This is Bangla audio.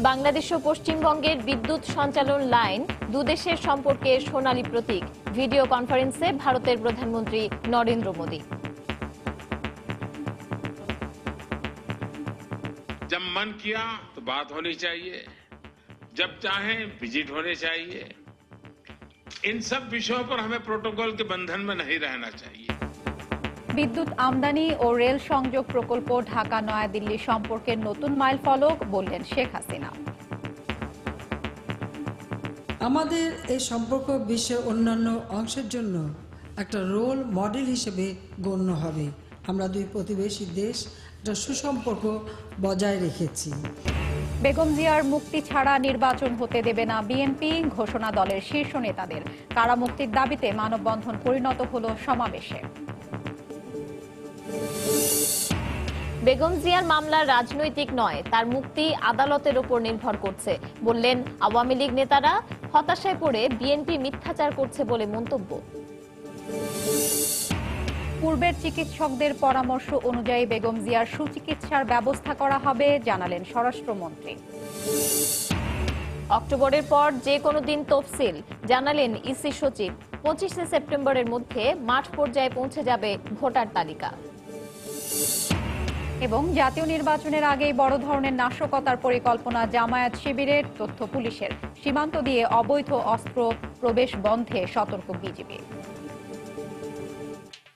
বাংলাদেশ ও পশ্চিমবঙ্গের বিদ্যুৎ সঞ্চালন লাইন দুদেশের সম্পর্কের সোনালী প্রতীক। ভিডিও কনফারেন্সে ভারতের প্রধানমন্ত্রী নরেন্দ্র মোদি। जब मन किया तो बात होनी चाहिए, जब चाहें विजिट होने चाहिए। इन सब विषयों पर हमें प्रोटोकॉल के बंधन में नहीं रहना चाहिए। বিদ্যুৎ আমদানি ও রেল সংযোগ প্রকল্প ঢাকা নয়াদিল্লি সম্পর্কের নতুন মাইলফলক বললেন শেখ হাসিনা। আমাদের এই সম্পর্ক বিশ্বের অন্যান্য অংশের জন্য একটা রোল মডেল হিসেবে গণ্য হবে। আমরা দুই প্রতিবেশী দেশ একটা সুসম্পর্ক বজায় রেখেছি। বেগম জিয়ার মুক্তি ছাড়া নির্বাচন হতে দেবে না বিএনপি, ঘোষণা দলের শীর্ষ নেতাদের। কারামুক্তির দাবিতে মানববন্ধন পরিণত হলো সমাবেশে। বেগম জিয়ার মামলা রাজনৈতিক নয়, তার মুক্তি আদালতের উপর নির্ভর করছে বললেন আওয়ামী লীগ নেতারা। হতাশায় পড়ে বিএনপি মিথ্যাচার করছে বলে মন্তব্য। পূর্বের চিকিৎসকদের পরামর্শ অনুযায়ী বেগম জিয়ার সুচিকিৎসার ব্যবস্থা করা হবে জানালেন স্বরাষ্ট্রমন্ত্রী। অক্টোবরের পর যে কোনো দিন তফসিল জানালেন ইসি সচিব। 25 সেপ্টেম্বরের মধ্যে মাঠ পর্যায়ে পৌঁছে যাবে ভোটার তালিকা। এবং জাতীয় নির্বাচনের আগেই বড় ধরনের নাশকতার পরিকল্পনা জামায়াত শিবিরের, তথ্য পুলিশের। সীমান্ত দিয়ে অবৈধ অস্ত্র প্রবেশ বন্ধে সতর্ক বিজিবি।